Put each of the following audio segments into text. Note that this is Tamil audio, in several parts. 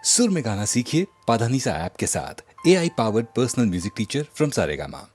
सुर में गाना सीखिए पाधानीसा ऐप के साथ। AI powered personal music teacher from Saregama.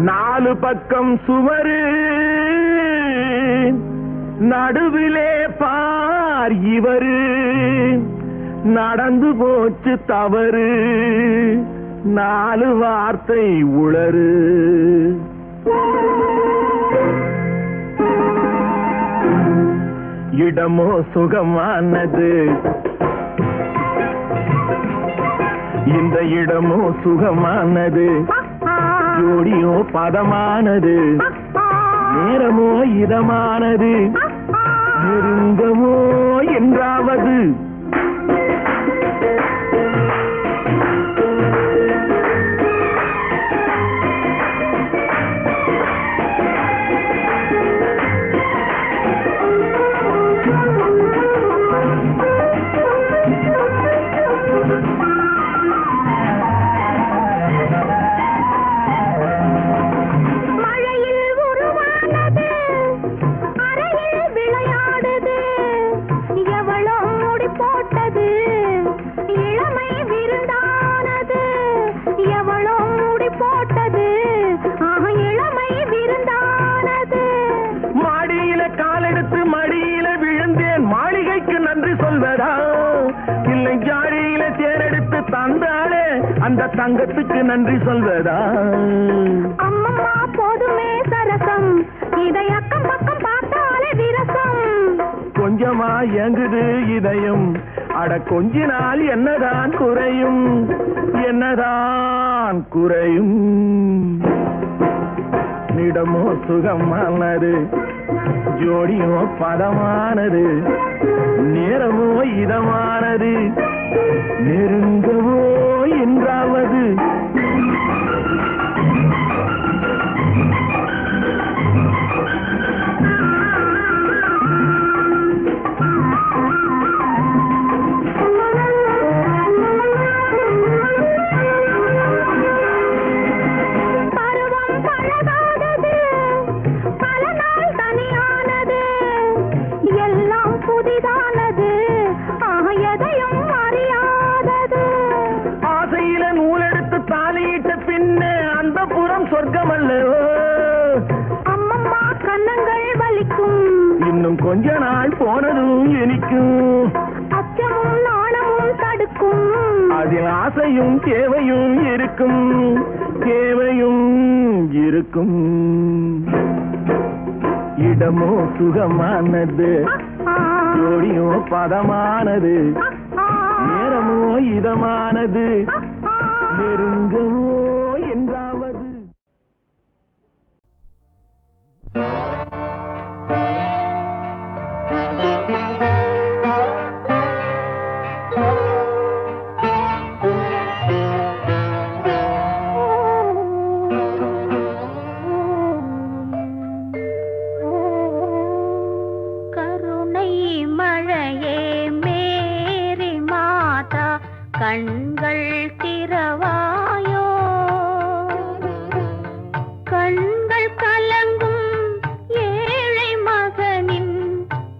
நாலு பக்கம் சுவரு நடுவிலே பார் இவரு நடந்து போச்சு தவறு நாலு வார்த்தை உளறு இடமோ சுகமானது இந்த இடமோ சுகமானது ஜோடியோ பதமானது நேரமோ இதமானது நெருங்கமோ என்றாவது தந்தாளே அந்த தங்கத்துக்கு நன்றி சொல்வதா? அம்மம்மா போதுமே சரசம், இதை அக்கம் பக்கம் பார்த்தாலே விரசம். கொஞ்சமா ஏங்குது இதயம், அட கொஞ்ச நாள் என்னதான் குறையும், என்னதான் குறையும். நிடமோ சுகமானது, ஜோடியோ பதமானது, நேரமோ இதமானது, நெருங்கவோ என்றாவது. சொர்க்கம் அல்லவோ அம்மம்மா, கண்ணங்கள் வலிக்கும். இன்னும் கொஞ்ச நாள் போனதும் இனிக்கும். அச்சமும் நாணமும் தடுக்கும். அதில் ஆசையும் தேவையும் இருக்கும், தேவையும் இருக்கும். இடமோ சுகமானது, ஜோடியோ பதமானது, நேரமோ இதமானது, நெருங்கவோ என்றாவது. கண்கள் திறவாயோ, கண்கள் கலங்கும் ஏழை மகனின்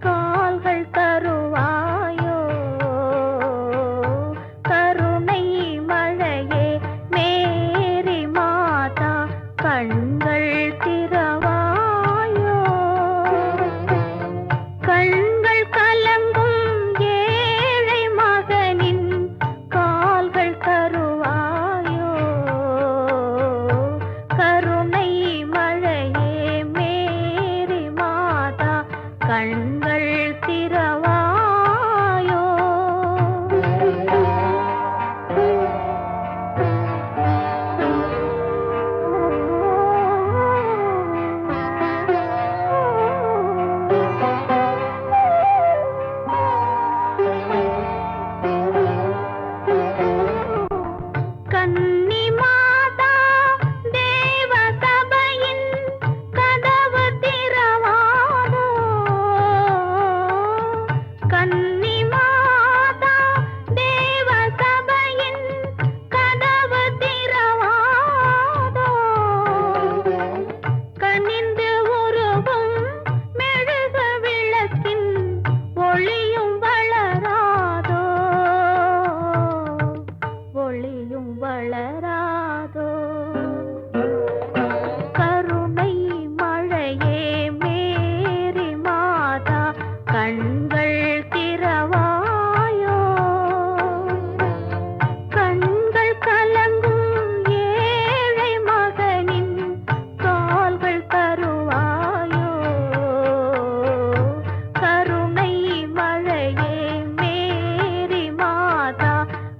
கால்கள் தருவாயோ. கருணை மழையே மேரி மாதா, கண்கள் திறவாயோ. கண்கள் கலங்கும் ஏழை மகனின் கால்கள் தருவாயோ. கருணை மழையே மேரி மாதா, கண்கள் திறவாயோ. கன்னி மாதா, தேவ சபையின் கதவு திறவாதோ. கன்னி மாதா, தேவ சபையின் கதவு திறவாதோ. கனிந்து உருகும் மெழுகு விளக்கின் ஒளியும் வளராதோ, ஒளியும் வளராதோ. கருணை மழையே மேரி மாதா, கண்கள் திறவாயோ. கண்கள் கலங்கும் ஏழை மகனின் கால்கள் தருவாயோ. கருணை மழையே மேரி மாதா,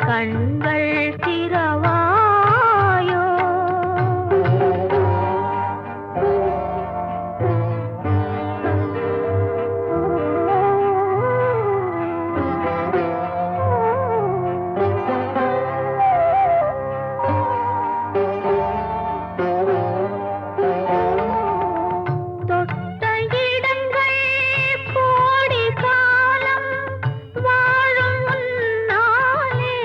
கண்கள் திறவாயோ. தொட்ட இடங்கள் கோடி காலம் வாழும் முன்னாலே,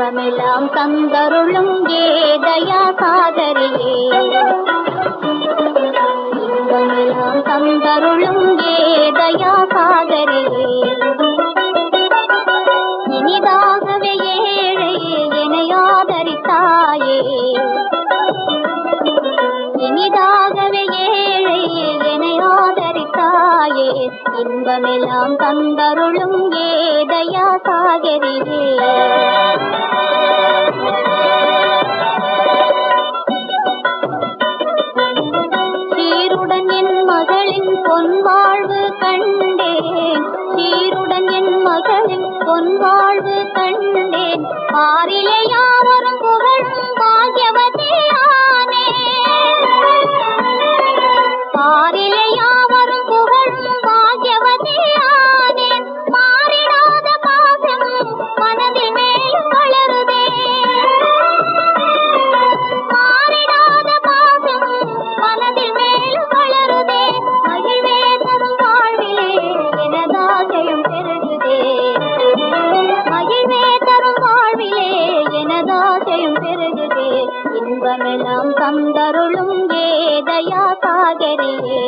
இன்பமெல்லாம் தந்தருளும் ஏதயா சாகரியே இன்பமெல்லாம் தந்தருளும் ஏதயா சாகரியே இனிதாகவே ஏழையே எனையாதரித்தாயே இனிதாகவே ஏழையே எனையாதரித்தாயே இன்பமெல்லாம் தந்தருளும் ஏதயா சாகரியே சீருடன் என் மகளின் பொன் வாழ்வு கண்டேன் சீருடன் என் மகளின் பொன் வாழ்வு கண்டேன் பாரிலே யாவரும் புகழும் பாக்யவதியானே பாரிலே யாவரும் புகழும் பாக்யவதியானே மாறிடாத பாசம் மனதில் மேலும் வளருதே மாறிடாத பாசம் மனதில் மேலும் வளருதே மகிழ்வே தரும் வாழ்விலே எனதாசையும் பெருகுதே மகிழ்வே தரும் வாழ்விலே எனதாசையும் பெருகுதே இன்பமெல்லாம் தந்தருளும் ஏதயா சாகரியே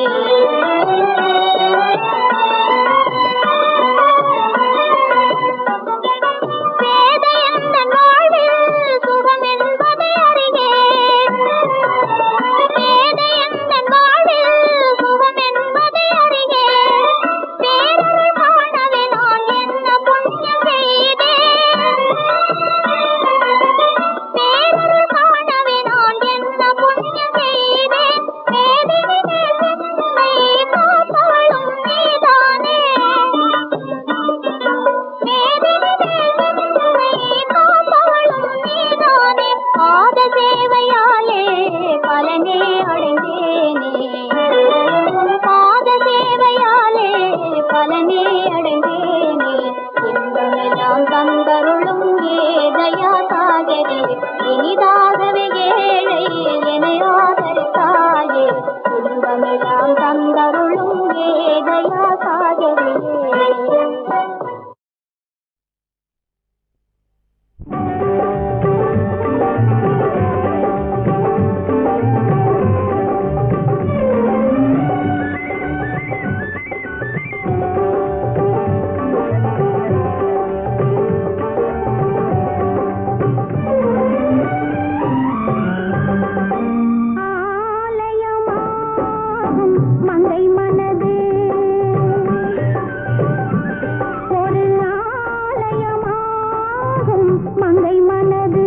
இனிதாகவே ஏழை எனையாதரித்தாயே இன்பமெல்லாம் தந்தருளும் ஏதயா சாகரியே மங்கை மனது ஒரு ஆலயமாகும் மங்கை மனது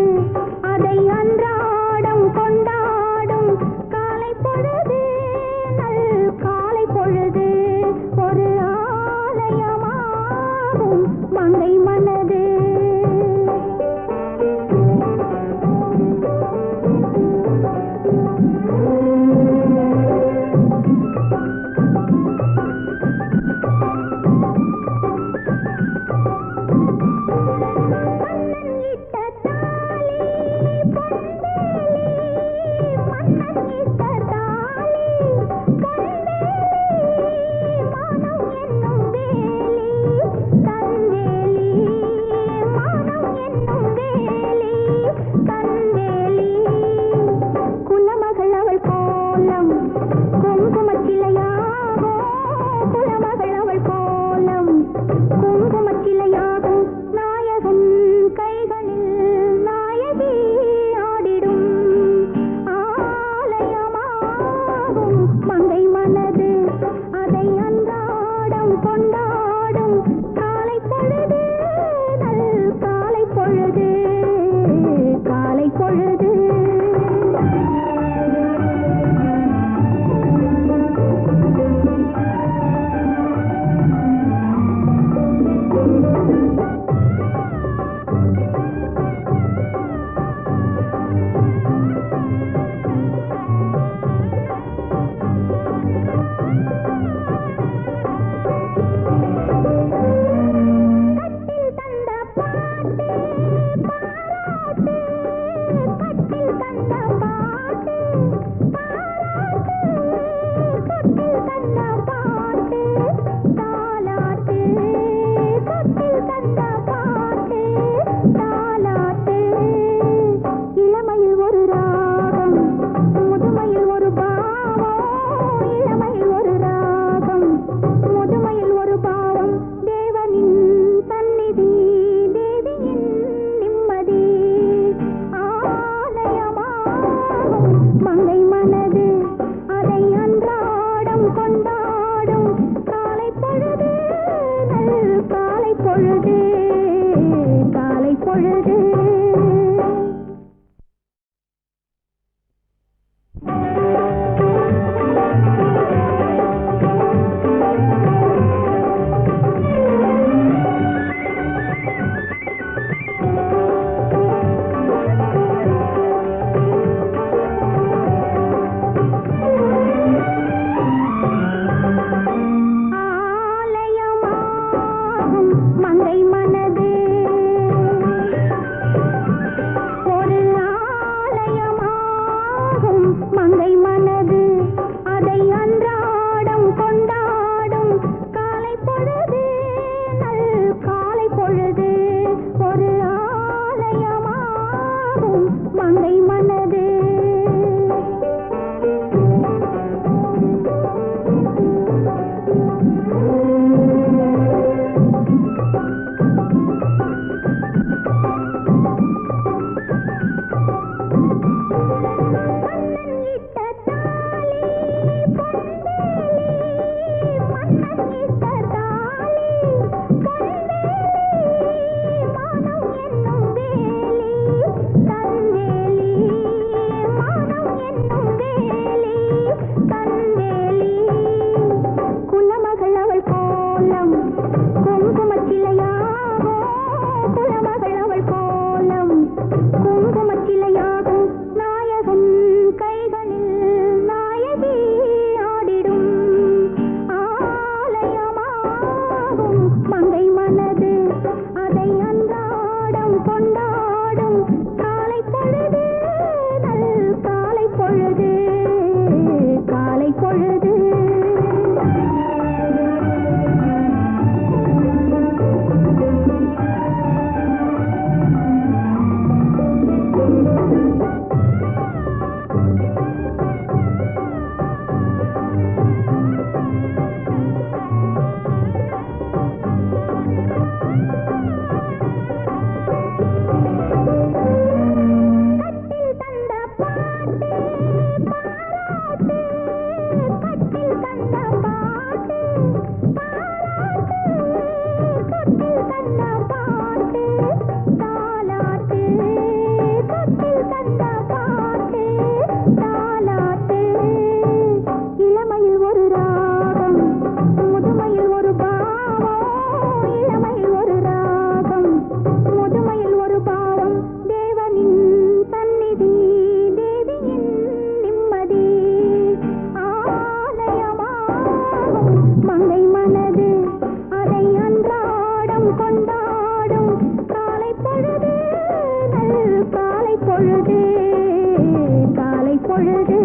அதை அன்றாடம் கொண்டாடும் காலை பொழுது நல் காலை பொழுது ஒரு ஆலயமாகும் மங்கை மனது பொழுது மங்கை மனது ஒரு ஆலயமாகும் மங்கை மனது அதை அன்றாடம் கொண்டாடும் காலை பொழுது நல் காலை பொழுது ஒரு ஆலயமாகும் மங்கை மனது மங்கை மனது அதை அன்றாடம் கொண்டாடும் காலை பொழுது நல் காலை பொழுது காலை பொழுது மங்கை மனது அதை அன்றாடம் கொண்டாடும் காலை பொழுது நல் காலை பொழுது காலை பொழுது